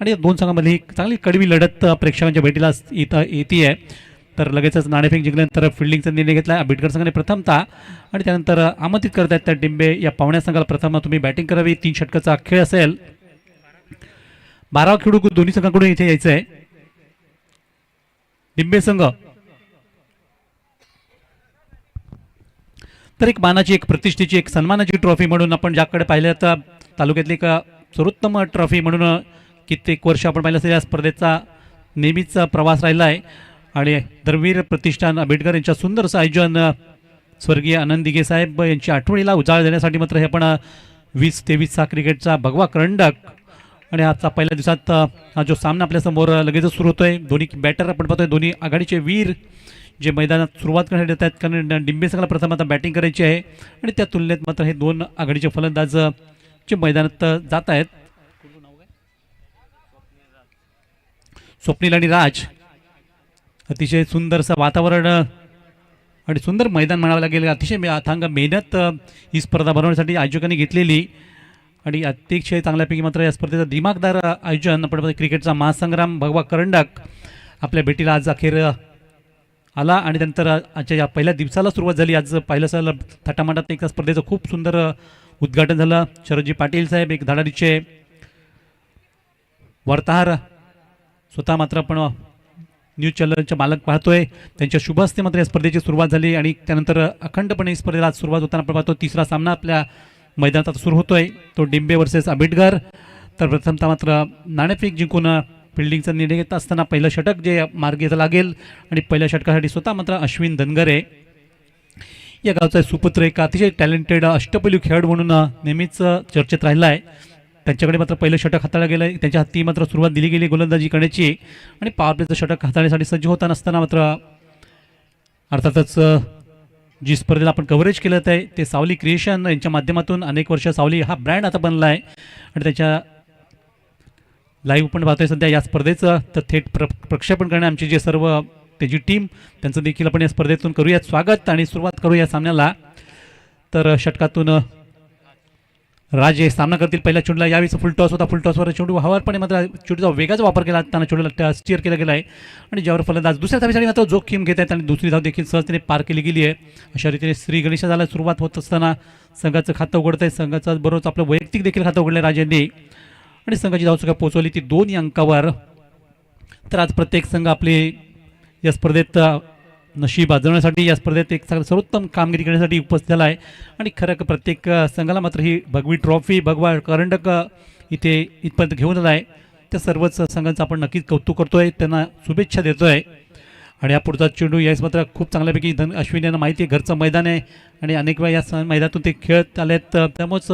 आणि या दोन संघांमध्ये एक चांगली कडवी लढत प्रेक्षकांच्या भेटीला येते. तर लगेचच नाणेफेक जिंकल्यानंतर फिल्डिंगचा निर्णय घेतला आंबेडकर संघाने प्रथमतः आणि त्यानंतर आमंत्रित करत आहेत त्या डिंबे या पाहुण्या संघाला प्रथम तुम्ही बॅटिंग करावी. 3 षटकाचा खेळ असेल. 12 खेळू दोन्ही संघांकडून इथे यायचं आहे. डिंबे संघ तर एक मानाची एक प्रतिष्ठेची एक सन्मानाची ट्रॉफी म्हणून आपण ज्याकडे पाहिलं तर तालुक्यातली एक सर्वोत्तम ट्रॉफी म्हणून कित्येक वर्ष आपण पाहिलं असेल या स्पर्धेचा नेहमीच प्रवास राहिला आहे. आणि धर्मवीर प्रतिष्ठान आंबेडकर यांच्या सुंदरचं आयोजन स्वर्गीय आनंद दिघे साहेब यांची आठवणीला उजाळ देण्यासाठी मात्र हे आपण 20-23 क्रिकेटचा भगवा करंडक आणि आजचा पहिल्या दिवसात हा जो सामना आपल्यासमोर लगेचच सुरू होतोय. दोन्ही बॅटर आपण पाहतोय दोन्ही आघाडीचे वीर जे मैदानात सुरुवात करण्यात येत आहेत कारण डिंबे संघाला प्रथम आता बॅटिंग करायची आहे आणि त्या तुलनेत मात्र हे दोन आघाडीचे फलंदाज जे मैदानात जात आहेत. स्वप्नील आणि राज अतिशय सुंदरसं वातावरण आणि सुंदर मैदान म्हणावं लागेल. अतिशय अथांग मेहनत ही स्पर्धा भरवण्यासाठी आयोजकांनी घेतलेली आणि अतिशय चांगल्यापैकी मात्र या स्पर्धेचं दिमागदार आयोजन आपण क्रिकेटचा महासंग्राम भगवा करंडक आपल्या भेटीला आज अखेर आला आणि नंतर आजच्या या पहिल्या दिवसाला सुरुवात झाली. आज पहिलं साल थाटामाटात एका स्पर्धेचं खूप सुंदर उद्घाटन झालं. शरदजी पाटील साहेब एक धडाडीचे वार्ताहर स्वतः मात्र आपण न्यूज चॅनलचे मालक पाहतोय त्यांच्या शुभ हस्ते मात्र या स्पर्धेची सुरुवात झाली आणि त्यानंतर अखंडपणे स्पर्धेला आज सुरुवात होताना आपण पाहतो तिसरा सामना आपल्या मैदानात सुरू होतोय तो डिंबे वर्सेस आंबेडकर. तर प्रथमतः मात्र नाणेफेक जिंकून फिल्डिंगचा निर्णय घेत असताना पहिलं षटक जे मार्गीचं लागेल आणि पहिल्या षटकासाठी स्वतः मात्र अश्विन धनगरे या गावचा सुपुत्र एक अतिशय टॅलेंटेड अष्टपैलू खेळाडू म्हणून नेहमीच चर्चेत राहिला आहे. त्यांच्याकडे मात्र पहिलं षटक हाताळलं गेलं आहे. त्यांच्या हाती मात्र सुरुवात दिली गेली गोलंदाजी करण्याची आणि पॉवर प्लेचं षटक हाताळण्यासाठी सज्ज होताना असताना मात्र अर्थातच जी स्पर्धेला आपण कव्हरेज केलं आहे ते सावली क्रिएशन यांच्या माध्यमातून अनेक वर्ष सावली हा ब्रँड आता बनला आहे आणि त्याच्या लाईव्ह पण पाहतोय सध्या या स्पर्धेचं तर थेट प्रक्षेपण करणे आमची जे सर्व त्याची टीम त्यांचं देखील आपण या स्पर्धेतून करूयात स्वागत आणि सुरुवात करूया सामन्याला. तर षटकातून राजे सामना करतील पहिल्या चेंडूला. यावेळी फुल टॉस होता. फुल टॉसवर चेंडू हवारपणे मात्र चेंडूचा वेगाचा वापर केला असताना चेंडूला स्टीअर केला गेला आहे आणि ज्यावर फलंदाज दुसऱ्या धावेसाठी मात्र जोखीम घेत आहेत आणि दुसरी धाव देखील सहजतेने पार केली गेली आहे. अशा रीतीने श्री गणेशाला सुरुवात होत असताना संघाचं खातं उघडत आहे. संघाचं बरोबर आपलं वैयक्तिक देखील खातं उघडलं राजेंनी आणि संघाची धावसंख्या पोहोचवली ती 2 अंकावर. तर आज प्रत्येक संघ आपली या स्पर्धेत नशीब आजवण्यासाठी या स्पर्धेत एक सर्वोत्तम कामगिरी करण्यासाठी उपस्थित झाला आहे आणि खरं प्रत्येक संघाला मात्र ही भगवी ट्रॉफी भगवा करंडक इथे इथपर्यंत घेऊन आला आहे. त्या सर्वच संघांचं आपण नक्कीच कौतुक करतोय त्यांना शुभेच्छा देतोय. आणि हा पुढचा चेंडू यावेळेस मात्र खूप चांगल्यापैकी अश्विन यांना माहिती आहे घरचं मैदान आहे आणि अनेक वेळा या मैदानातून ते खेळत आले आहेत त्यामुळेच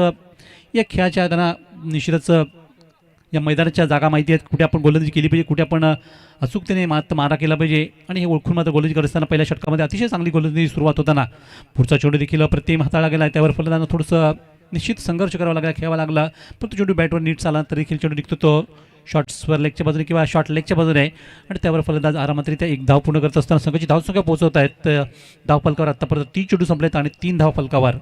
या खेळाच्या त्यांना निश्चितच या मैदानाच्या जागा माहिती आहेत कुठे आपण गोलंदाजी केली पाहिजे कुठे आपण अचूकतेने मारा केला पाहिजे आणि हे ओळखून मात्र गोलंदाजी करत असताना पहिल्या षटकामध्ये अतिशय चांगली गोलंदाजी सुरुवात होताना पुढचा चेंडू देखील प्रतिम हाताळला गेला त्यावर फलंदाजांना थोडंसं निश्चित संघर्ष करावा लागला खेळावा लागला पण तो चेंडू बॅटवर नीट चालला तर देखील चेंडू निघतो तो शॉर्ट्सवर लेगच्या बाजूने किंवा शॉर्ट लेगच्या बाजूने आहे आणि त्यावर फलंदाज आरामातरित्या एक धाव पूर्ण करत असताना संघाची धावसंख्या पोहोचवत आहेत. धावफलकावर आत्तापर्यंत 3 चेंडू संपलेत आणि 3 धावफलकावर.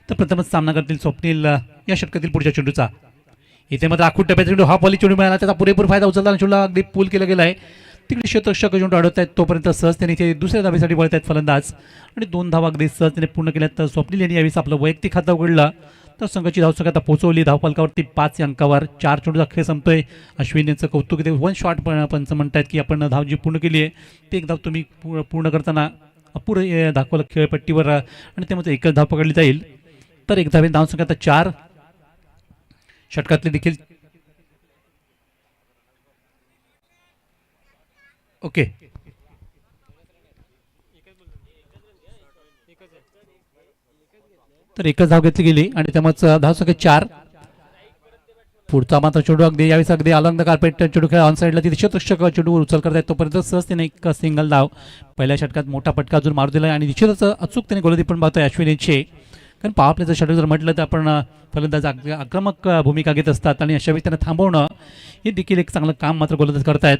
तर प्रथमच सामना करतील स्वप्नील या षटकातील पुढच्या चेंडूचा. इथे मात्र आखूड टप्प्याचा चेंडू हा बॉली चेंडू मिळाला त्याचा पुरेपूर फायदा उचलताना चेंडूला अगदी पूल केला गेला आहे. तिकडे शतक चेंडू अडवत आहेत तोपर्यंत सहजतेने इथे दुसऱ्या धावेसाठी वळत आहेत फलंदाज आणि 2 धावा अगदी सहजतेने पूर्ण केल्यात. तर स्वप्नील यांनी यावेळी आपलं वैयक्तिक खातं उघडलं तर संघाची धावसंख्या आता पोहोचवली धावफलकावरती 5 अंकावर. 4 चेंडूचा खेळ संपतोय. अश्विन यांचं कौतुक इथे 1 शॉट पंच म्हणतात की आपण धाव जी पूर्ण केली आहे ती एक धाव तुम्ही पूर्ण करताना अपुरे दाखवलं खेळपट्टीवर आणि त्यामध्ये एकच धाव पकडली जाईल. तर एक धावे धावसंख्या आता 4 षटकातले देखील ओके. तर एकच धाव घेतली गेली आणि त्यामुळे धावसंख्या 4. पुढचा मात्र चेंडू अगदी यावेळेस अगदी अलंग द कार्पेट चेंडू खेळ ऑन साईडला तिथे शतक चेंडू उचल करतायत तोपर्यंत सहजतेने एक सिंगल धाव पहिल्या षटकात मोठा फटका अजून मारू दिला आणि निश्चितच अचूकतेने गोलंदाजी पण पाहतोय अश्विन यांची कारण पॉवर प्लेचं षटक जर म्हटलं तर आपण फलंदाज आक्रमक भूमिका घेत असतात आणि अशा वेळी त्यांना थांबवणं हे देखील एक चांगलं काम मात्र गोलंदाज करतायत.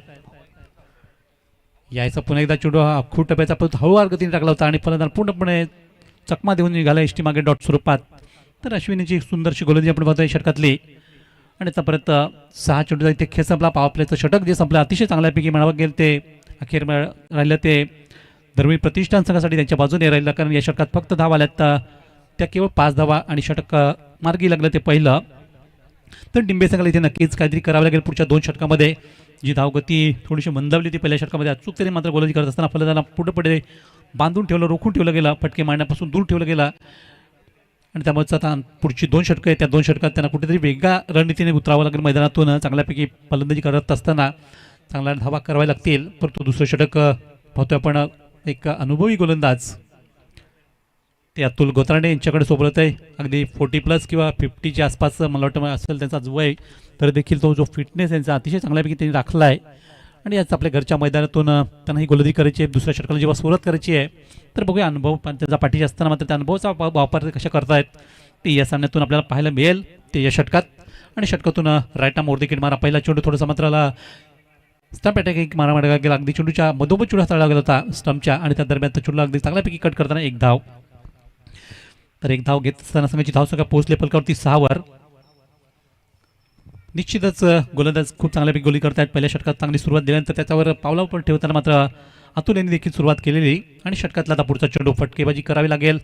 यायचा पुन्हा एकदा चेंडू हा खूप टप्प्याचा परत हळूवार गतीने टाकला होता आणि फलंदाज पूर्णपणे चकमा देऊन निघाला एसटी मागे डॉट स्वरूपात. तर अश्विनीची सुंदरशी गोलंदाजी आपण पाहतोय षटकातली आणि आतापर्यंत 6 चेंडूचा इथे खेळ संपला. पॉवर प्लेचं षटक जे संपलं अतिशय चांगल्यापैकी म्हणावं गेलं ते अखेर राहिलं ते धर्मी प्रतिष्ठान संघासाठी त्यांच्या बाजूने राहिलं, कारण या षटकात फक्त धावा आल्यात त्या केवळ 5 धावा आणि षटक मार्गी लागलं ते पहिलं. तर डिंबे संघाला इथे नक्कीच काहीतरी करावं लागेल पुढच्या 2 षटकामध्ये. जी धावगती थोडीशी मंदावली ती पहिल्या षटकामध्ये, अचूक मात्र गोलंदाजी करत असताना फलंदाजाला पुढे पुढे बांधून ठेवलं, रोखून ठेवलं गेलं, फटके मारण्यापासून दूर ठेवलं गेलं. आणि त्यामुळे आता पुढची 2 षटकं आहेत, त्या 2 षटकात त्यांना कुठेतरी वेगळ्या रणनीतीने उतरावं लागेल. मैदानातून चांगल्यापैकी फलंदाजी करत असताना चांगल्या धावा कराव्या लागतील. परंतु दुसरं षटक पाहतोय आपण, एक अनुभवी गोलंदाज ते अतुल गोत्रांडे यांच्याकडे सोबत आहे. अगदी 40+ किंवा 50च्या आसपास मला वाटतं असेल त्यांचा वय, तर देखील तो जो फिटनेस यांचा अतिशय चांगल्यापैकी त्यांनी राखला आहे. आणि आज आपल्या घरच्या मैदानातून त्यांना ही गोलंदाजी करायची आहे. दुसऱ्या षटकाला जेव्हा सुरुवात करायची आहे तर बघूया अनुभव त्यांचा पाठीशी असताना मात्र त्या अनुभवाचा वापर कशा करतायत ते या सामन्यातून आपल्याला पाहायला मिळेल ते या षटकात. आणि षटकातून राईट आर्म विकेट मारा, पहिला चेंडू थोडासा मात्राला स्टंप अटॅक एक मारा मारा गेला, अगदी चेंडूच्या मधोमध चेंडू हाताळला गेला होता स्टंपच्या, आणि त्या दरम्यान त्या चेंडूला अगदी चांगल्यापैकी कट करताना एक धाव. तर एक धाव घेत असताना संघाची धावसंख्या पोहोचले फलकावरती 6वर. निश्चितच गोलंदाज खूप चांगल्यापैकी गोली करतायत. पहिल्या षटकात चांगली सुरुवात दिल्यानंतर त्याच्यावर पावलावर पण ठेवताना मात्र अतुल यांनी देखील सुरुवात केलेली. आणि षटकातला आता पुढचा चेंडू फटकेबाजी करावी लागेल.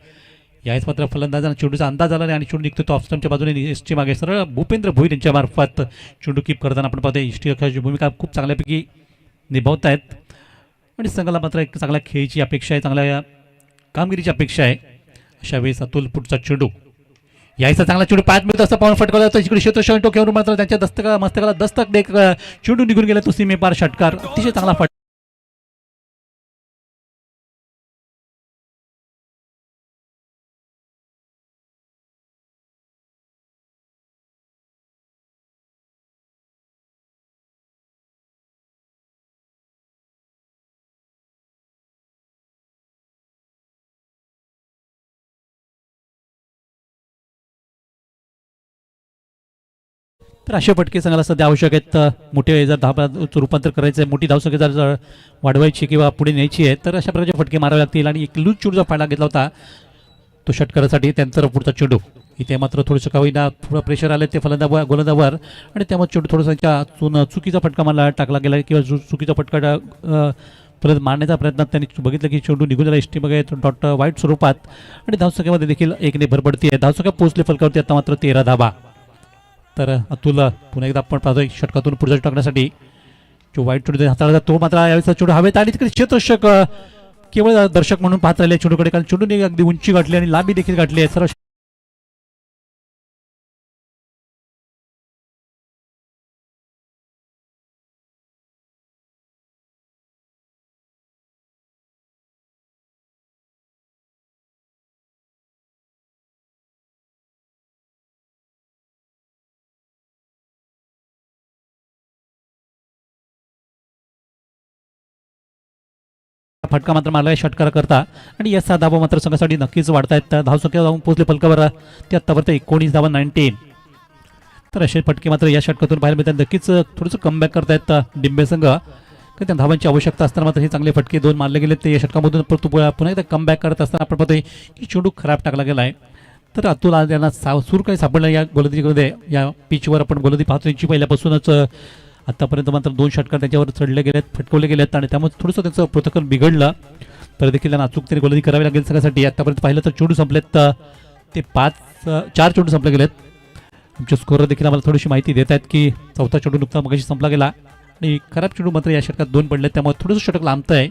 यावेळेस मात्र फलंदाजांना चेंडूचा अंदाज आला नाही आणि चेंडू निघतो तो ऑफस्टंपच्या बाजूने एसटी मागे सरळ भूपेंद्र भोईर यांच्या मार्फत चेंडू कीप करताना आपण पाहतो एसटी रक्षकाची भूमिका खूप चांगल्यापैकी निभावत आहेत. आणि संघाला मात्र एक चांगल्या खेळीची अपेक्षा आहे, चांगल्या कामगिरीची अपेक्षा आहे. अशा वेळेस अतुल पुढचा चेंडू, यायचा चांगला चेंडू 5 मिनिट असं पाहून फटकावला जातो. इकडे क्षेत्र टोक्यावरून मात्र त्यांच्या मस्तकाला दस्तक देत चेंडू निघून गेला तो सीमेपार षटकार, अतिशय चांगला फटका. तर अशा फटके संघाला सध्या आवश्यक आहेत. मोठे जर धावाचं रूपांतर करायचं आहे, मोठी धावसंख्या जर वाढवायची किंवा पुढे न्यायची आहे तर अशा प्रकारचे फटके मारावे लागतील. आणि एक लूज चेंडूचा फायदा घेतला होता तो षटकारासाठी, त्यानंतर पुढचा चेंडू इथे मात्र थोडंसं का होईना थोडं प्रेशर आलं ते गोलंदाजावर, आणि त्यामुळे चेंडू थोडासा चुकीचा फटका मला टाकला गेला किंवा चुकीचा फटका परत मारण्याचा प्रयत्न त्यांनी बघितलं की चेंडू निघून गेला एसटी बघा डॉट वाईट स्वरूपात. आणि धावसंख्येमध्ये देखील 1ने भरपडती आहे. धावसंख्या पोहोचली फलकावरती आता मात्र 13 धावा. तर अतुल पुन्हा एकदा आपण पाहतोय षटकातून पुढचा टाकण्यासाठी जो वाईट चेंडू हाताळला तो मात्र यावेळेस चेंडू हवेत आणि तिकडे क्षेत्ररक्षक केवळ दर्शक म्हणून पाहत राहिले चेंडूकडे, कारण चेंडूने अगदी उंची गाठली आणि लांबी देखील गाठली आहे. सर्व फटका मात्र मारला षटकार करता. आणि या 6 धावा मात्र संघासाठी नक्कीच वाढतायत. धावसंख्या जाऊन पोहोचले फलकावर ते आत्तापर्यंत 19 धावा 19. तर असे फटके मात्र या षटकातून पाहायला मिळतात. नक्कीच थोडंसं कमबॅक करतायत डिंबे संघ, तर त्या धावांची आवश्यकता असताना मात्र हे चांगले फटके 2 मारले गेले ते या षटकामधून. परंतु पुन्हा एकदा कमबॅक करत असताना आपण पाहतोय की चेंडू खराब टाकला गेला आहे. तर अतुल आज यांना सूर काही सापडलं या गोलंदाजीमध्ये. या पिचवर आपण गोलंदाजी पाहतो यांची पहिल्यापासूनच आत्तापर्यंत मात्र 2 षटकार त्याच्यावर चढले गेलेत, फटकवले गेलेत, आणि त्यामुळे थोडंसं त्यांचं प्रोटोकॉल बिघडलं. तर देखील त्यांना अचूकतेने गोलंदाजी करावी लागेल संघासाठी. आत्तापर्यंत पाहिलं तर चेंडू संपलेत ते 4 चेंडू संपले गेलेत. आमचे स्कोअर देखील आम्हाला थोडीशी माहिती देत आहेत की 4था चेंडू नुकता मगाशी संपला गेला आणि खराब चेंडू मात्र या षटकात 2 पडलेत, त्यामुळे थोडंसं षटक लांबतं आहे.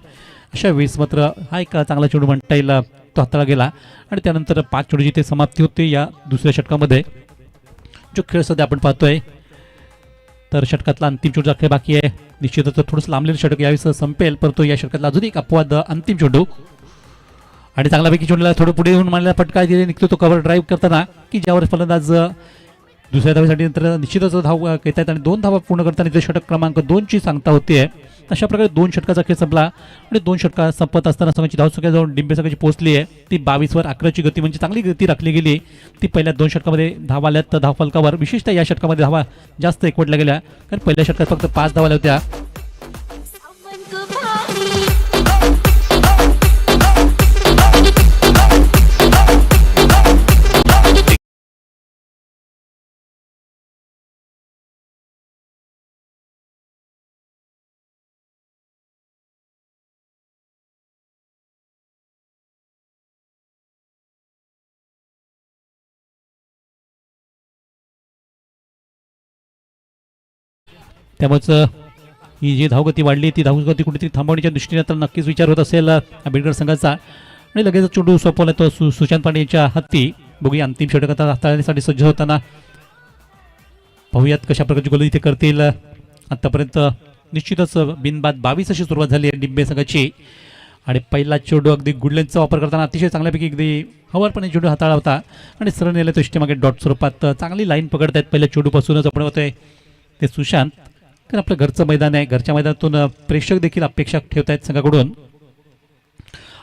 अशा वेळेस मात्र हा एक चांगला चेंडू म्हणता येईल तो हाताळला गेला. आणि त्यानंतर 5 चेंडूची ते समाप्ती होते या दुसऱ्या षटकामध्ये. जो खेळ सध्या आपण पाहतोय तर षटकातला अंतिम चेंडूचा खेळ बाकी आहे. निश्चितच थोडंसं लांबलेलं षटक यावेळेस संपेल, परंतु या षटकातला अजून एक अपवाद अंतिम चेंडू आणि चांगल्यापैकी चेंडूला थोडं पुढे येऊन मारलेला फटका निघतो तो कव्हर ड्राईव्ह करताना की ज्यावर फलंदाज दुसऱ्या धावेसाठी नंतर निश्चितच धाव घेत आहेत आणि 2 धावा पूर्ण करताना इथे षटक क्रमांक 2ची सांगता होते. अशा प्रकारे 2 षटकाचा खेळ संपला आणि 2 षटका संपत असताना संघाची धावसंख्या जाऊन डिंबे संघाची पोहोचली आहे ती 22वर. 11ची गती म्हणजे चांगली गती राखली गेली. ती पहिल्या 2 षटकामध्ये धावा आल्यात धाव फलकावर. विशेषतः या षटकामध्ये धावा जास्त एकवटल्या गेल्या, कारण पहिल्या षटकात फक्त 5 धावा आल्या होत्या. त्यामुळेच ही जी धावगती वाढली ती धावगती कुठेतरी थांबवण्याच्या दृष्टीने तर नक्कीच विचार होत असेल आंबेडकर संघाचा. आणि लगेच चेंडू सोपवला तो सुशांत पांडे यांच्या हाती. बघूया अंतिम षटक आता हाताळण्यासाठी सज्ज होताना पाहूयात कशा प्रकारची गोल इथे करतील. आतापर्यंत निश्चितच बिनबाद 22 अशी सुरुवात झाली आहे डिंबे संघाची. आणि पहिला चेंडू अगदी गुडलेन्सचा वापर करताना अतिशय चांगल्यापैकी अगदी हवारपणे चेंडू हाताळला होता आणि सरळ नेला तो इष्टीमागे डॉट स्वरूपात. चांगली लाईन पकडत आहेत पहिल्या चेंडूपासूनच. आपण होतोय ते सुशांत, कारण आपलं घरचं मैदान आहे. घरच्या मैदानातून प्रेक्षक देखील अपेक्षा ठेवत आहेत संघाकडून.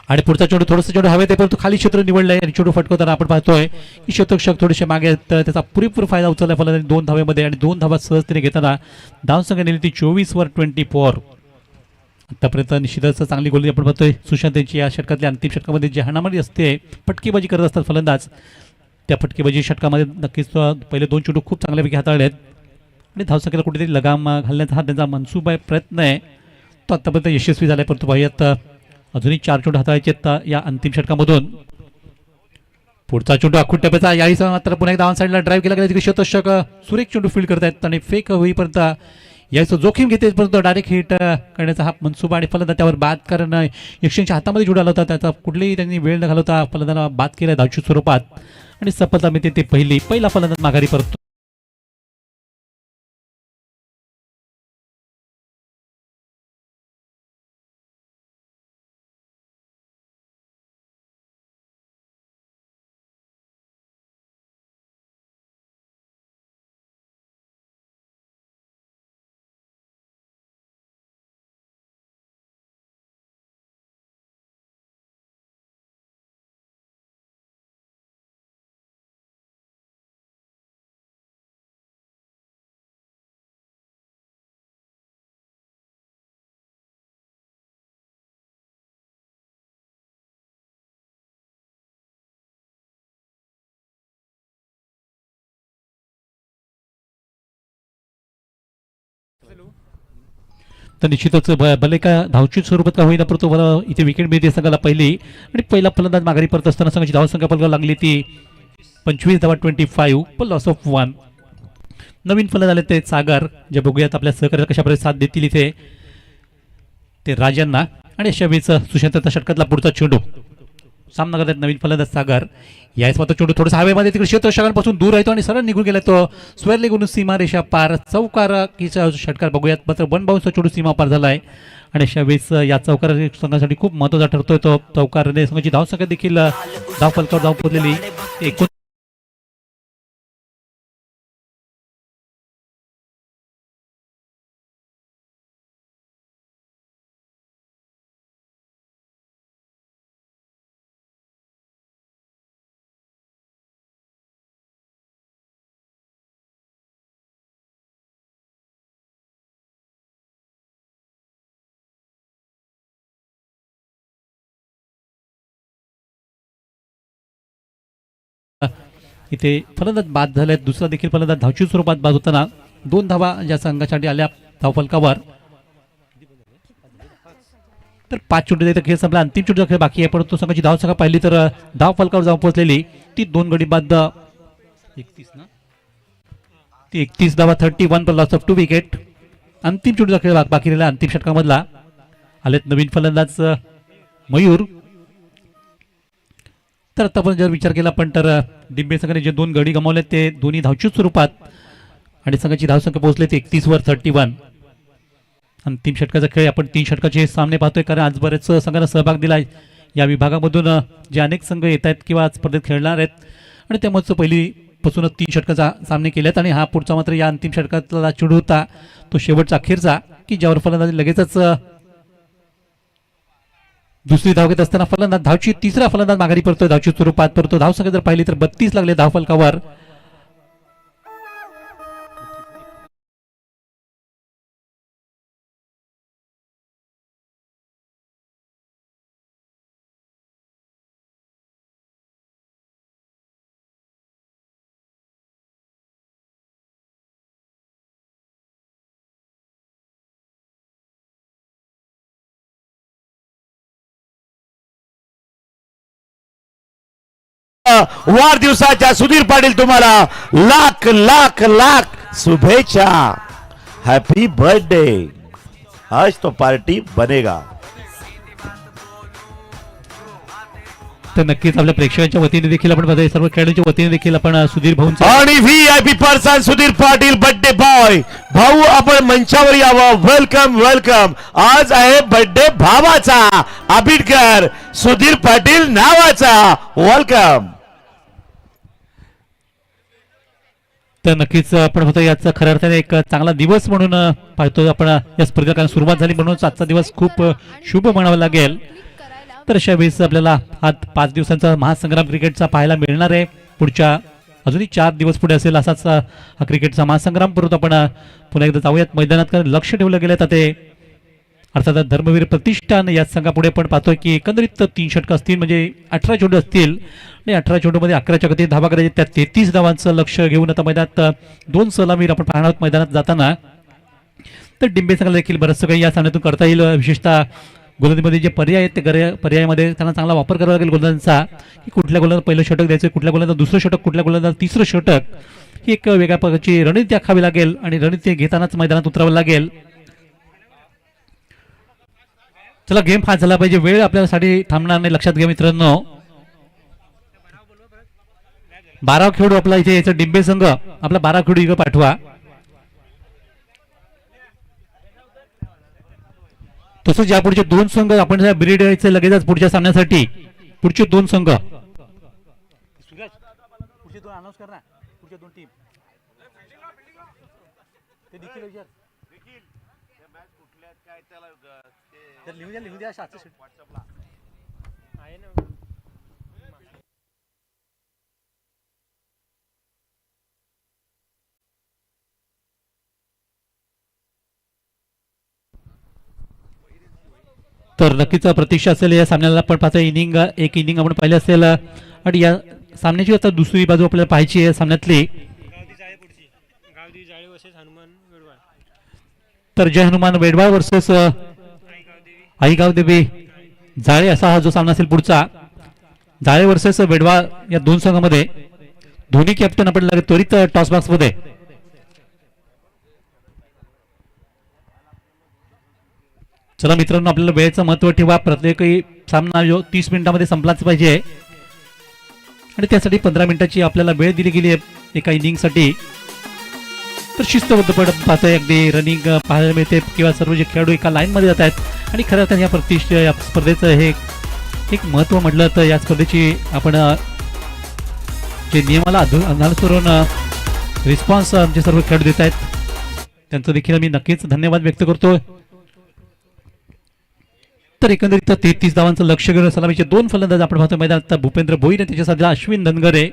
आणि पुढचा चेंडू थोडंसं चेंडू हवेत आहे परंतु खाली क्षेत्र निवडलंय आणि चेंडू फटकवताना आपण पाहतोय की शतकक्षक थोडेसे मागे आहेत. त्याचा पुरेपूर फायदा उचलला फलंदाजी 2 धावेमध्ये आणि 2 धावा सहजतेने घेताना धावसंख्या नेली ती 24 वर 24. आतापर्यंत निश्चितच चांगली गोलंदाजी आपण पाहतोय सुशांत यांची. या षटकातल्या अंतिम षटकामध्ये जी हाणामारी असते, फटकेबाजी करत असतात फलंदाज, त्या फटकेबाजी षटकामध्ये नक्कीच पहिले 2 चेंडू खूप चांगल्यापैकी हाताळले आहेत आणि धावसंख्येला कुठेतरी लगाम घालण्याचा हा त्यांचा मनसूबा आहे, प्रयत्न आहे, तो आतापर्यंत यशस्वी झाला आहे. परंतु पाहूयात अजूनही 4 चेंडू हाताळायचे आहेत या अंतिम षटकामधून. पुढचा चेंडू आखूड टप्प्याचा, याही मात्र पुन्हा एकदा ऑन साईडला ड्राईव्ह केला गेला. शतक सुरेख चेंडू फील्ड करतायत आणि फेक होईपर्यंत याचं जोखीम घेते परंतु डायरेक्ट हिट करण्याचा हा मनसूबा आणि फलंदाज त्यावर बाद, कारण यक्षांच्या हातामध्ये चेंडू आला होता. त्याचा कुठलीही त्यांनी वेळ न घालवता फलंदाजाला बाद केला धावच्या स्वरूपात आणि सफलता मिळते ते पहिला फलंदाज माघारी परततो. तर निश्चितच भले का धावचीत स्वरूपात का होईना परंतु मला इथे विकेट मिळते संघाला पहिली. आणि पहिला फलंदाज माघारी परत असताना संघाची धावसंख्या पलकावर लागली ती 25 धावा 25, पण लॉस ऑफ 1. नवीन फलंदाज आले ते सागर, जे बघूयात आपल्या सहकार्याला कशा प्रकारे साथ देतील इथे ते राजांना. आणि अशा वेळेस सुशांतच्या षटकातला पुढचा चेंडू सामना करतात नवीन फलंदाज सागर. याच मात्र चेंडू थोडासा हवेमध्ये तिकडे क्षेत्ररक्षकांपासून दूर राहतो आणि सरळ निघून गेला तो स्वेरले गुण सीमारेषा पार. चौकाराचा षटकार बघूयात, मात्र 1 बाउन्सचा चेंडू सीमा पार झाला आहे. आणि अशा वेळेस या चौकार संघासाठी खूप महत्त्वाचा ठरतोय तो चौकारने संघाची धावसंख्या देखील धाव फलकावर धाव पोहोचलेली 19. इथे फलंदाज बाद झाले. दुसरा देखील फलंदाज धावची स्वरूपात बाद होताना 2 धावा ज्या संघासाठी आल्या धावफलकावर. तर 5 चेंडू खेळ संपला, अंतिम चेंडूचा खेळ बाकी आहे. परंतु संघाची धावसंख्या पाहिली तर धावफलकावर जाऊन पोहोचलेली ती 2 गडी बाद 31 ना, ती 31 धावा 31 पर लॉस ऑफ 2 विकेट. अंतिम चेंडूचा खेळ बाकी राहिला अंतिम षटकामधला. आलेत नवीन फलंदाज मयूर. तर आता आपण जर विचार केला पण तर डिंबे संघाने जे 2 गडी गमावले ते दोन्ही धावच्या स्वरूपात आणि संघाची धावसंख्या पोहोचली ते 31 वर 31. अंतिम षटकाचा खेळ आपण 3 षटकाचे सामने पाहतोय, कारण आज बरेच संघांना सहभाग दिला या विभागामधून. जे अनेक संघ येत आहेत किंवा स्पर्धेत खेळणार आहेत आणि त्यामुळे पहिलीपासूनच 3 षटकाचा सामने केलेत. आणि हा पुढचा मात्र या अंतिम षटकातला चेंडू होता तो शेवटचा अखेरचा, की ज्यावर फलंदाज लगेचच दुसरी धाव घेत असताना फलंदाज धावची तिसरा फलंदाज माघारी परतोय धावची स्वरूपात. परतो धावसंख्या जर पाहिली तर 32 लागले धावफलकावर. वाढदिवसाच्या सुधीर पाटील तुम्हाला लाख लाख लाख शुभेच्छा. Happy birthday. आज तो पार्टी बनेगा। तर नक्कीच आपल्या प्रेक्षकांच्या वतीने देखील आपण पाहतोय, सर्व खेळाडूंच्या वतीने देखील आपण सुधीर भाऊंचा आणि VIP person Sudhir Patil birthday boy. भाऊ आपण मंचावर यावं। Welcome welcome. आज आहे बर्थडे भावाचा, आबिडकर सुधीर पाटील नावाचा। वेलकम। तर नक्कीच आपण पाहतो याचा खऱ्या अर्थाने एक चांगला दिवस म्हणून पाहतो आपण या स्पर्धेला सुरुवात झाली म्हणून आजचा दिवस खूप शुभ म्हणावा लागेल। तर अशा वेळेस आपल्याला हा 5 दिवसांचा महासंग्राम क्रिकेटचा पाहायला मिळणार आहे। पुढच्या अजूनही 4 दिवस पुढे असेल असाच हा क्रिकेटचा महासंग्राम। परंतु आपण पुन्हा एकदा जाऊयात मैदानात, लक्ष ठेवलं गेलं तर ते अर्थात धर्मवीर प्रतिष्ठान या संघापुढे पण पाहतोय की एकंदरीत 3 षटकं असतील, म्हणजे 18 चेंडू असतील आणि 18 चेंडूमध्ये 11च्या गतीत धावा करायचे। त्या 33 धावांचं लक्ष घेऊन आता मैदानात 2 सलामीर आपण पाहणार आहोत मैदानात जाताना। तर डिंबे संघाला देखील बरंचसं काही या सामन्यातून करता येईल। विशेषतः गोलंदाजीमध्ये जे पर्याय आहेत ते पर्यायामध्ये त्यांना चांगला वापर करावा लागेल गोलंदाजांचा, की कुठल्या गोलंदाज पहिलं षटक द्यायचं, कुठल्या गोलंदाज दुसरं षटक, कुठल्या गोलंदाज तिसरं षटक, ही एक वेगळ्या प्रकारची रणनीती आखावी लागेल आणि रणनीती घेतानाच मैदानात उतरावं लागेल। चला गेम फास्ट झाला पाहिजे, वेळ आपल्यासाठी थांबणार नाही, लक्षात घ्या मित्रांनो। 12 खेळाडू आपला इथे यायचं, डिंबे संघ आपला 12 खेळाडू इकडे पाठवा। तसंच या पुढचे 2 संघ आपण ब्रीड यायचे लगेचच पुढच्या सामन्यासाठी, पुढचे 2 संघ तर नक्कीच प्रतीक्षा असेल या सामन्याला। आपण पाहता एक इनिंग आपण पाहिले असेल आणि या सामन्याची आता दुसरी बाजू आपल्याला पाहायची आहे सामन्यातली। तर जय हनुमान वेडवाळ वर्सेस आईगाव देवी जाळे असा हा जो सामना असेल पुढचा, जाळे वर्सेस वेडवाळ या 2 संघामध्ये दोन्ही कॅप्टन आपण त्वरित टॉस बॉक्स मध्ये। चला मित्रांनो, आपल्याला वेळेचं महत्व ठेवा, प्रत्येकही सामना जो 30 मिनिटांमध्ये संपलाच पाहिजे आणि त्यासाठी 15 मिनिटाची आपल्याला वेळ दिली गेली आहे एका इनिंगसाठी। तर शिस्तबद्धपणे पाहतोय, अगदी रनिंग पाहायला मिळते किंवा सर्व जे खेळाडू एका लाईन मध्ये जात आहेत आणि खरं तर या स्पर्धेचं हे एक महत्व म्हटलं तर या स्पर्धेची आपण जे नियमाला अनुसरून रिस्पॉन्स आमचे सर्व खेळाडू देत आहेत त्यांचं देखील मी नक्कीच धन्यवाद व्यक्त करतो। तर एकंदरीत 33 धावांचं लक्ष घेऊन सलामीचे 2 फलंदाज आपण पाहतो मैदानात, भूपेंद्र भोईर आणि त्याच्या साथीला अश्विन धनगरे।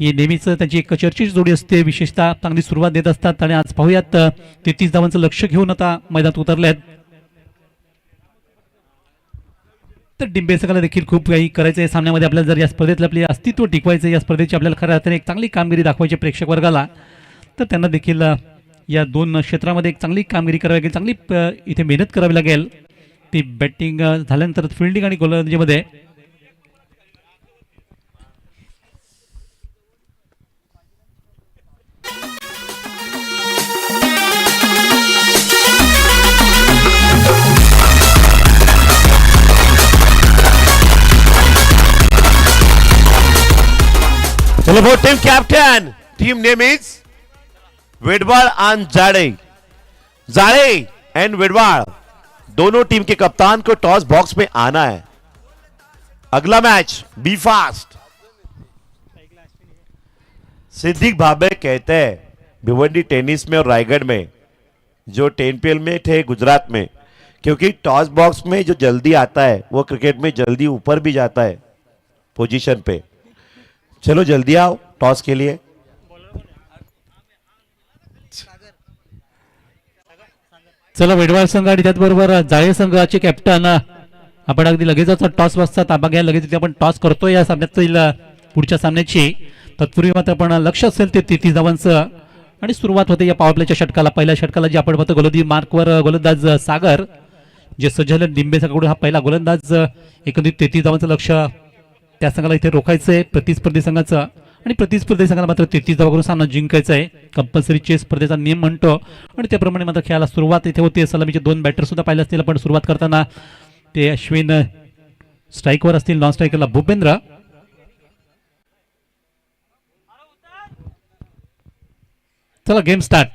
ही नेहमीच त्यांची एक चर्चेची जोडी असते, विशेषतः चांगली सुरुवात देत असतात आणि आज पाहूयात 33 धावांचं लक्ष घेऊन आता मैदानात उतरले आहेत। तर डिंबे संघाला देखील खूप काही करायचं आहे सामन्यामध्ये। आपल्याला जर या स्पर्धेतलं आपले अस्तित्व टिकवायचं, या स्पर्धेची आपल्याला खऱ्या अर्थाने एक चांगली कामगिरी दाखवायची प्रेक्षक वर्गाला, तर त्यांना देखील या 2 क्षेत्रामध्ये एक चांगली कामगिरी करावी लागेल, चांगली इथे मेहनत करावी लागेल। ती बॅटिंग झाल्यानंतर फिल्डिंग आणि गोलंदाजीमध्ये Hello, team captain. Team name is वेडवाल and जाड़े। जाड़े एंड वेडवाल दोनों टीम के कप्तान को टॉस बॉक्स में आना है। अगला मैच बी फास्ट। सिद्दीक भाभे कहते हैं भिवंडी टेनिस में और रायगढ़ में जो 10PL में थे गुजरात में, क्योंकि टॉस बॉक्स में जो जल्दी आता है वो क्रिकेट में जल्दी ऊपर भी जाता है पोजीशन पे। चलो जल्दी आओ टॉस के लिए। चला वेडवाळ संघ आणि त्याचबरोबर जाळे संघाचे कॅप्टन आपण अगदी लगेचच टॉस बॉक्सचा ताबा घ्या, लगेच आपण टॉस करतोय या सामन्यातील पुढच्या सामन्याची। तत्पूर्वी मात्र आपण लक्ष असेल ते 33 धावांचं आणि सुरुवात होते या पॉवर प्लेच्या षटकाला। पहिल्या षटकाला जे आपण पाहतो गोलंदाजी मार्कवर गोलंदाज सागर जे सज्जल डिंबे संघाकडून हा पहिला गोलंदाज, एकंदरीत 33 धावांचं लक्ष त्या संघाला इथे रोखायचंय प्रतिस्पर्धी संघाचं आणि प्रतिस्पर्धी संघाला मात्र 33 धावा सामना जिंकायचा आहे. कंपल्सरी चेस स्पर्धेचा नियम म्हणतो आणि त्याप्रमाणे मात्र खेळाला सुरुवात इथे होते. सलामीचे 2 बॅटर सुद्धा पाहिले असतील पण सुरुवात करताना ते अश्विन स्ट्राईकवर असतील, नॉन स्ट्रायकरला भूपेंद्र. चला गेम स्टार्ट.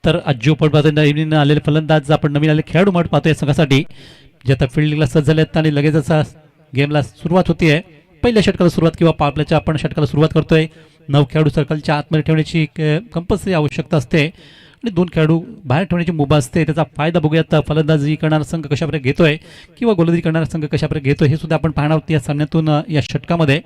तर अज्जू नवीन आलेले फलंदाज आपण नवीन आलेले खेळाडू म्हणून पाहतोय संघासाठी जे आता फिल्डिंगला सज्ज झाले आहेत आणि लगेचच गेमला सुरुवात होतीये. पहिल्या षटकाला सुरुवात किंवा पावलाच्या आपण षटकाला सुरुवात करतोय. 9 खेळाडू सर्कलच्या आतमध्ये ठेवण्याची कंपल्सरी आवश्यकता असते आणि 2 खेळाडू बाहेर ठेवण्याची मुभा असते. त्याचा फायदा बघूयात फलंदाजी करणारा संघ कशाप्रकारे घेतोय किंवा गोलंदाजी करणारा संघ कशाप्रकारे घेतोय हे सुद्धा आपण पाहणार आहोत या सामन्यातून या षटकामध्ये.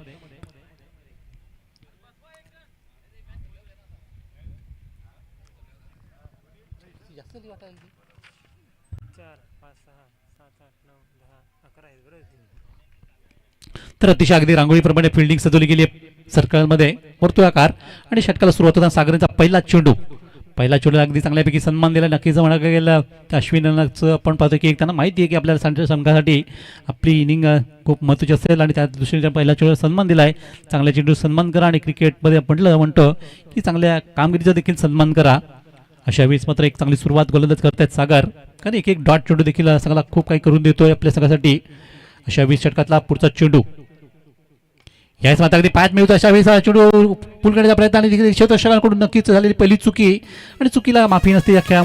तर अतिशय अगदी रांगोळीप्रमाणे फिल्डिंग सजवली गेली सर्कलमध्ये वर्तुळाकार आणि षटकाला सुरुवात होताना सागरचा पहिला चेंडू अगदी चांगल्यापैकी सन्मान दिला. नक्कीच म्हणा गेला अश्विनचं आपण पाहतो की त्यांना माहिती आहे की आपल्याला संघासाठी आपली इनिंग खूप महत्त्वाची असेल आणि त्या दृष्टीने पहिला चेंडू सन्मान दिलाय. चांगल्या चेंडू सन्मान करा आणि क्रिकेटमध्ये म्हणतो की चांगल्या कामगिरीचा देखील सन्मान करा. अशा वेळेस मात्र एक चांगली सुरुवात गोलंदाज करतायत सागर कारण एक डॉट चेंडू देखील संघाला खूप काही करून देतोय आपल्या संघासाठी. अशा 20 षटकातला पुढचा चेंडू याच मात्र अगदी पायात मिळतो. अशा वेळेस चेंडू पूल करण्याचा प्रयत्न आणि क्षेत्ररक्षकांकडून नक्कीच झालेली पहिली चुकी आणि चुकीला माफी नसते या खेळा.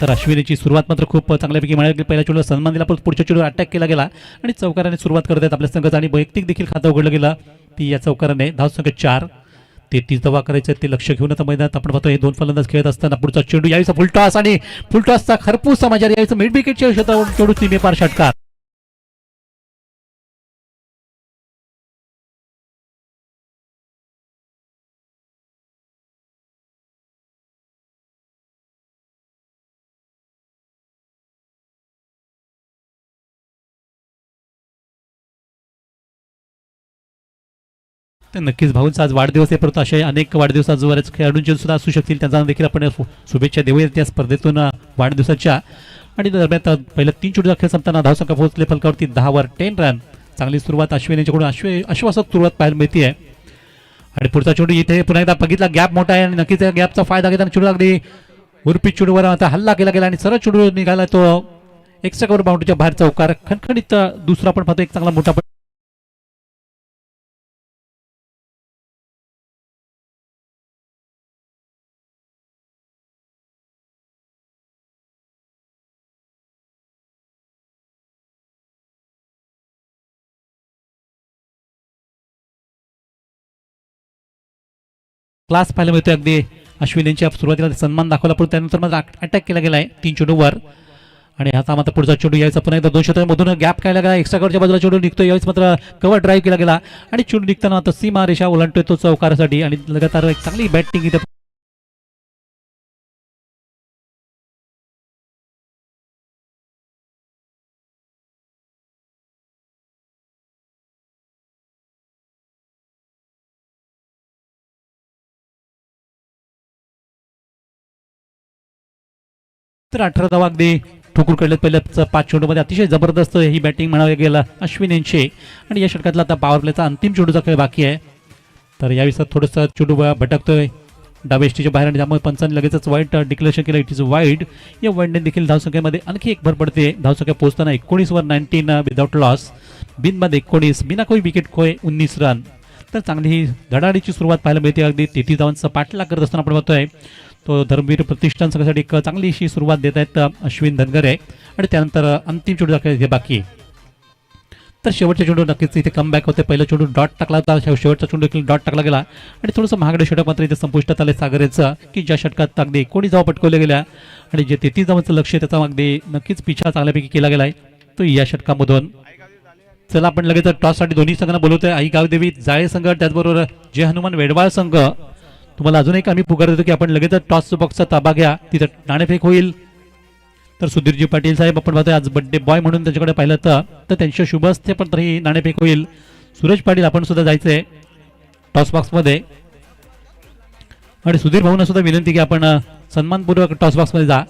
तर अश्विनीची सुरुवात मात्र खूप चांगल्यापैकी मिळाली. पहिल्या चेंडूला सन्मान दिला पण पुढच्या चेंडूवर अटॅक केला गेला आणि चौकाराने सुरुवात करत आहेत आपल्या संघाचा आणि वैयक्तिक देखील खातं उघडलं गेलं ती या चौकाराने. धावसंख्या 4. 33 धावा करायचं ते लक्ष घेऊन आता मैदानात आपण पाहतो हे 2 फलंदाज खेळत असताना पुढचा चेंडू यावेळीचा फुलटॉस आणि फुलटॉसचा खरपूस समाचार यावेळीचा मिड विकेटच्या क्षेत्रावरून चेंडू सीमेपार षटकार. तर नक्कीच भाऊंचा आज वाढदिवस आहे परंतु असे अनेक वाढदिवस आज बऱ्याच खेळाडूंचे सुद्धा असू शकतील त्यांना देखील आपण शुभेच्छा देऊया त्या स्पर्धेतून वाढदिवसाच्या. आणि दरम्यान पहिल्या 3 चेंडूचा खेळ संपताना धावसंख्या पोहोचले फलकावरती 10वर 10 रन. चांगली सुरुवात अश्विन यांच्याकडून आश्वासक सुरुवात पाहायला मिळते आहे. आणि पुढचा चेंडू इथे पुन्हा एकदा बघितला गॅप मोठा आहे आणि नक्कीच या गॅपचा फायदा घेताना चेंडू अगदी उर्पीत चेंडूवर आता हल्ला केला गेला आणि सरळ चेंडू निघाला तो एक्स्ट्रा कव्हर बाउंड्रीच्या बाहेर चौकार. खणखणीत दुसरा पण पाहतो एक चांगला मोठा क्लास पाहायला मिळतोय. अगदी अश्विन यांच्या सुरुवातीला सन्मान दाखवला पण त्यानंतर मात्र अटॅक केला गेलाय 3 चेंडूवर आणि आता मात्र पुढचा चेंडू यायचा पुन्हा एकदा 2 क्षेत्रांमधून गॅप केला गेला. एक्स्ट्रा कव्हरच्या बाजूला चेंडू निघतोय यावेळेस मात्र कव्हर ड्राईव्ह केला गेला आणि चेंडू निघताना आता सीमा रेषा ओलांडतोय तो चौकारासाठी आणि लगातार एक चांगली बॅटिंग इथे तर 18 धावा अगदी ठोकूर काढल्यात पहिल्या 5 चेंडूमध्ये. अतिशय जबरदस्त ही बॅटिंग म्हणावं गेलं अश्विन यांची आणि या षटकातला आता पॉवर प्लेचा अंतिम चेंडूचा खेळ बाकी आहे. तर यावेळी थोडंसं चेंडू भटकतोय डाव्या एसटीच्या बाहेर आणि त्यामुळे पंचांनी लगेचच वाईट डिक्लेरेशन केलं. It is wide. या वाईडने देखील धावसंख्येमध्ये आणखी एक भर पडते. धावसंख्या पोहोचताना 19वर 19 विदाउट लॉस. बिनबाद 19 बिना कोई विकेट खोए 19 रन. तर चांगली ही धडाडीची सुरुवात पाहायला मिळते. अगदी 33 धावांचा पाठलाग करत असताना आपण पाहतोय तो धर्मवीर प्रतिष्ठान संघासाठी एक चांगलीशी सुरुवात देत आहेत अश्विन धनगरे आणि त्यानंतर अंतिम चेंडू हे बाकी. तर शेवटचा चेंडू नक्कीच इथे कमबॅक होते. पहिला चेंडू डॉट टाकला होता शेवटचा चेंडू देखील डॉट टाकला गेला आणि थोडंसं महागडे षटक मात्र इथे संपुष्टात आले सागरेचं की ज्या षटकात अगदी 19 धावा पटकवल्या गेल्या आणि जे 33 धावांचं लक्ष त्याचा अगदी नक्कीच पिछा चांगल्यापैकी केला गेलाय तो या षटकामधून. चला आपण लगेच टॉससाठी दोन्ही संघांना बोलवतोय. आई गावदेवी जाळे संघ त्याचबरोबर जय हनुमान वेडवाळ संघ, तुम्हाला अजून एक आम्ही पुकार देतो की आपण लगेच टॉस बॉक्सचा ताबा घ्या. तिथं नाणेफेक होईल. तर सुधीरजी पाटील साहेब आपण पाहतोय आज बर्थडे बॉय म्हणून त्यांच्याकडे पाहिलं तर त्यांच्या शुभ हस्ते पण तरी नाणेफेक होईल. सूरज पाटील आपण सुद्धा जायचंय टॉस बॉक्समध्ये. आणि सुधीर भाऊंना सुद्धा विनंती की आपण सन्मानपूर्वक टॉस बॉक्समध्ये जा.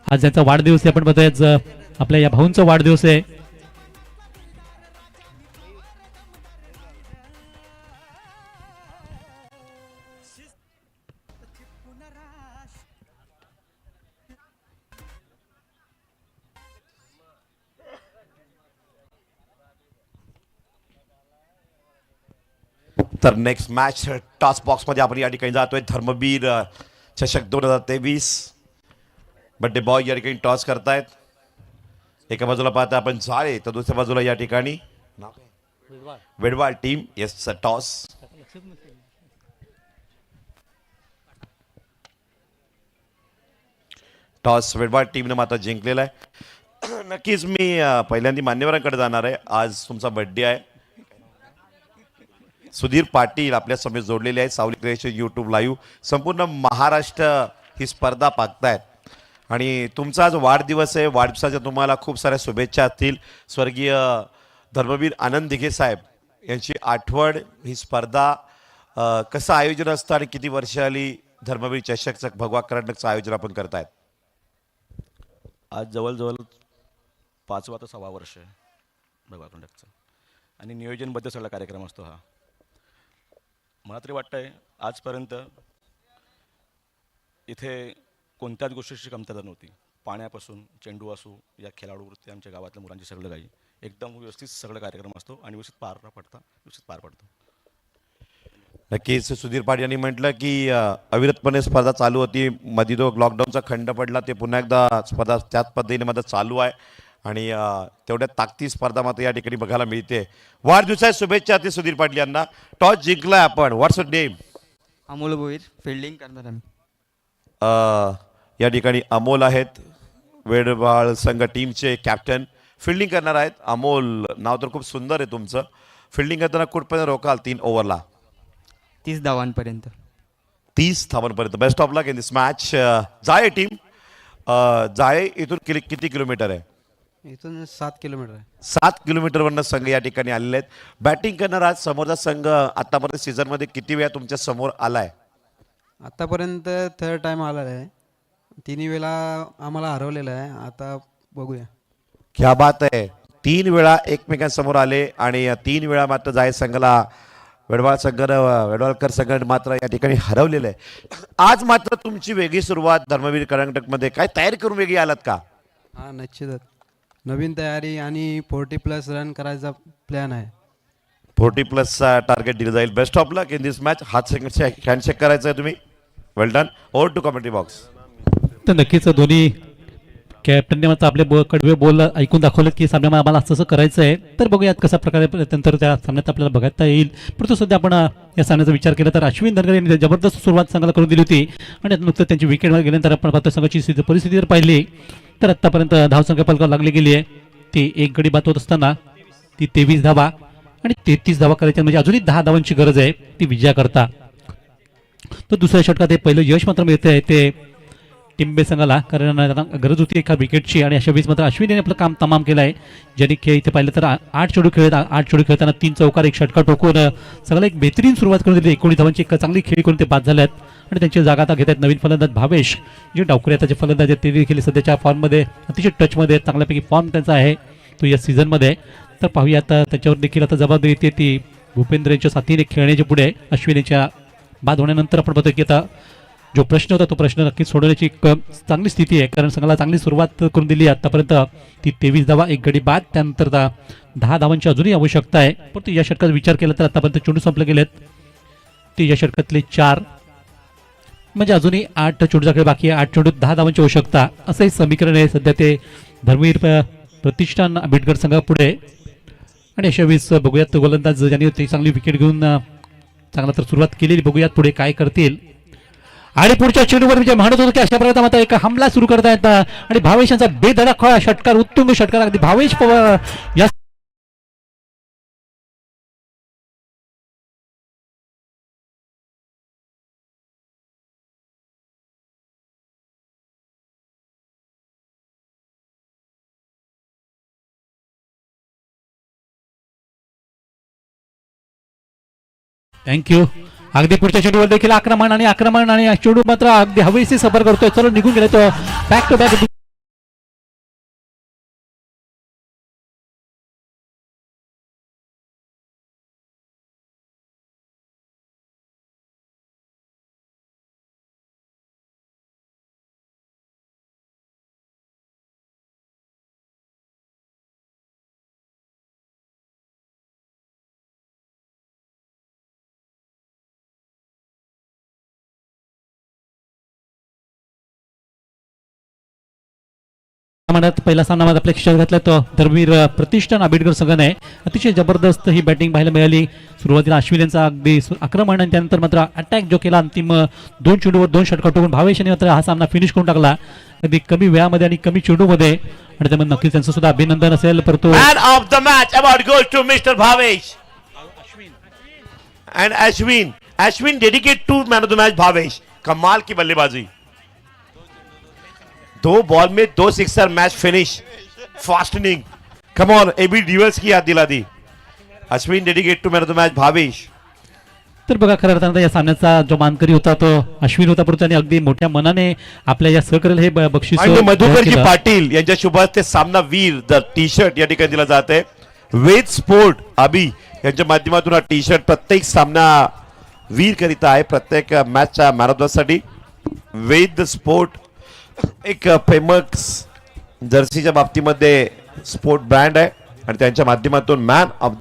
आज त्यांचा वाढदिवस आहे, आपण बघतोय आज आपल्या या भाऊंचा वाढदिवस आहे. तर नेक्स्ट मॅच टॉस बॉक्स मध्ये आपण या ठिकाणी जातोय. धर्मवीर चषक 2023 बर्थडे बॉय या ठिकाणी टॉस करतायत. एका बाजूला पाहता आपण जाळे, तर दुसऱ्या बाजूला या ठिकाणी वेडवाळ टीम. Yes toss. टॉस वेडवाळ टीमने मात्र जिंकलेला आहे. नक्कीच मी पहिल्यांदा मान्यवरांकडे जाणार आहे. आज तुमचा बर्थडे आहे. सुधीर पाटील आपल्या समोर जोडलेले आहेत. सावली क्रिएशन यूट्यूब लाईव्ह संपूर्ण महाराष्ट्र ही स्पर्धा पाहतायत आणि तुमचा आज वाढदिवस आहे. वाढदिवसाच्या तुम्हाला खूप साऱ्या शुभेच्छा असतील. स्वर्गीय धर्मवीर आनंद दिघे साहेब यांची आठवण ही स्पर्धा कसं आयोजन असतं आणि किती वर्ष आली धर्मवीर चषकचं भगवा करंडकचं आयोजन आपण करतायत? आज जवळजवळ 5वा ते 6वा वर्ष आहे भगवा करंडकचं आणि नियोजनबद्ध सगळा कार्यक्रम असतो हा. मला तरी वाटतंय आजपर्यंत इथे कोणत्याच गोष्टीची कमतरता नव्हती. पाण्यापासून चेंडू असू या खेळाडू वृत्ती आमच्या गावातल्या मुलांची सगळं काही एकदम व्यवस्थित सगळं कार्यक्रम असतो आणि व्यवस्थित पार पडतो. नक्कीच सुधीर पाटील यांनी म्हटलं की अविरतपणे स्पर्धा चालू होती. मध्ये जो लॉकडाऊनचा खंड पडला ते पुन्हा एकदा स्पर्धा त्याच पद्धतीने मात्र चालू आहे आणि तेवढ्या ताकदी स्पर्धा मात्र या ठिकाणी बघायला मिळते. वाढदिवसाच्या शुभेच्छा ते सुधीर पाटील यांना. टॉस जिंकलाय आपण. What's your name? Amol Bhoir. Fielding करणार आम्ही. या ठिकाणी अमोल आहेत, वेडवाळ संघ टीमचे कॅप्टन. फिल्डिंग करणार आहेत अमोल. नाव तर खूप सुंदर आहे तुमचं. फिल्डिंग करताना कुठपर्यंत रोकाल 3 ओव्हरला? 30 धावांपर्यंत. 30 धावांपर्यंत. Best of luck in this match. Jale team, Jale इथून किती किलोमीटर आहे? इथून 7 किलोमीटर आहे. 7 किलोमीटरवरनं संघ या ठिकाणी आलेले आहेत. बॅटिंग करणार आज समोरचा संघ आतापर्यंत सीझनमध्ये किती वेळा तुमच्या समोर आलाय? आतापर्यंत 3rd टाइम आलेला आहे. 3 वेळा आम्हाला हरवलेलं आहे. आता बघूया. क्या बात आहे. 3 वेळा एकमेकांसमोर आले आणि 3 वेळा मात्र जाळे संघाला वेडवाळकर संघ मात्र या ठिकाणी हरवलेलं आहे. आज मात्र तुमची वेगळी सुरुवात धर्मवीर करंडकमध्ये. काय तयारी करून वेगळी आलात का? हां, निश्चितच नवीन तयारी आणि 40+ रन करायचा प्लॅन आहे. 40+ टार्गेट दिलं जाईल. Best of luck in this match. Handshake करायचं आहे तुम्ही. Well done. Over to commentary box. तर नक्कीच दोन्ही कॅप्टनने मात्र आपले कडवे बोल ऐकून दाखवलेत की सामन्यामध्ये आम्हाला असं करायचं आहे. तर बघूयात कशा प्रकारे नंतर त्या सामन्यात आपल्याला बघता येईल. परंतु सध्या आपण या सामन्याचा विचार केला तर अश्विन धनगर यांनी जबरदस्त सुरुवात संघाला करून दिली होती आणि नुकतं त्यांची विकेटवर गेल्यानंतर आपण पाहतो संघाची परिस्थिती जर पाहिली तर आत्तापर्यंत धावसंख्या फलकावर लागली गेली आहे. ती 1 गडी बाद होत असताना ती 23 धावा आणि 33 धावा करायच्या म्हणजे अजूनही 10 धावांची गरज आहे ती विजयाकरता. तर दुसऱ्या षटकात हे पहिलं यश मात्र मिळतं आहे ते टिंबे संघाला, कारण गरज होती एका विकेटची आणि अशा वेळेस मात्र अश्विन यांनी आपलं काम तमाम केलं आहे. ज्यांनी खेळ इथे पाहिलं तर 8 चेंडू खेळताना 3 चौकार 1 षटका टोकून सगळं एक बेहतरीन सुरुवात करून दिली. 19 धावांची एक चांगली खेळी करून ते बाद झाल्यात आणि त्यांची जागा आता घेत आहेत नवीन फलंदाज भावेश, जे डावखुरे आता जे फलंदाज आहेत ते देखील सध्याच्या फॉर्ममध्ये अतिशय टचमध्ये चांगल्यापैकी फॉर्म त्यांचा आहे तो या सीझनमध्ये. तर पाहूया आता त्याच्यावर देखील आता जबाबदारी येते ती भूपेंद्र यांच्या साथीने खेळण्याच्या पुढे. अश्विन यांच्या बाद होण्यानंतर आपण बघतो की आता जो प्रश्न होता तो प्रश्न नक्कीच सोडवण्याची एक चांगली स्थिती आहे, कारण संघाला चांगली सुरुवात करून दिली आहे आतापर्यंत. ती 23 धावा 1 गडी बाद, त्यानंतर 10 धावांची अजूनही आवश्यकता आहे. परंतु या षटकात विचार केला तर आतापर्यंत चेंडू संपले गेलेत ते या षटकातले 4, म्हणजे अजूनही 8 चेंडूचा खेळ बाकी आहे. 8 चेंडूत 10 धावांची आवश्यकता असं समीकरण आहे सध्या ते धर्मवीर प्रतिष्ठान आंबेडकर संघापुढे. आणि अशा वेळेस बघूयात गोलंदाज ज्यांनी ती चांगली विकेट घेऊन चांगला तर सुरुवात केलेली, बघूयात पुढे काय करतील. आणि पुढच्या चेंडूवर विजय म्हणत होतो की अशा प्रकारे आता एक हमला सुरू करता येतात आणि भावेश यांचा बेधडक षटकार, उत्तुंग षटकार अगदी भावेश पवार या थँक्यू. अगदी पुढच्या चेंडूवर देखील आक्रमण आणि चेंडू मात्र अगदी हवेशी सफर करतोय. चलो निघून गेले तो बॅक टू बॅक. म्हणत पहिला सामना आपल्या खिशात घातला तो धर्मवीर प्रतिष्ठान आंबेडकर संघाने अतिशय जबरदस्त ही बॅटिंग पाहायला मिळाली. सुरुवातीला अश्विन यांचा अगदी आक्रमण आणि त्यानंतर मात्र अटॅक जो केला अंतिम 2 चेंडूवर 2 षटकार ठोकून भावेश यांनी मात्र हा सामना फिनिश करून टाकला अगदी कमी वेळामध्ये आणि कमी चेंडूमध्ये. आणि त्यामुळे नक्कीच त्यांचं सुद्धा अभिनंदन असेल. परंतु Man of the match award goes to Mr. Bhavesh. And Ashwin dedicate to man of the match Bhavesh. कमाल की बल्लेबाजी. 2 बॉल में 2 sixer, match finish, fast inning. Come on, AB de Villiers की याद दिला दी. Ashwin dedicate to man of the match Bhavesh. तर बघा खरं अर्थानं या सामन्याचा जो मानकरी होता तो अश्विन होता. परंतु त्याने अगदी मोठ्या मनाने आपल्या या सहकार्याला हे बक्षीस आणि मधुकरजी पाटील यांच्या शुभ हस्ते सामना वीर द टी शर्ट या ठिकाणी दिला जात आहे. वेद स्पोर्ट अभि यांच्या माध्यमातून हा टी शर्ट प्रत्येक सामना वीर करिता आहे. प्रत्येक मॅचच्या मॅन ऑफ द साठी वेद स्पोर्ट एक फेमस जर्सीच्या बाबतीमध्ये स्पोर्ट ब्रँड आहे आणि त्यांच्या माध्यमातून मॅन ऑफ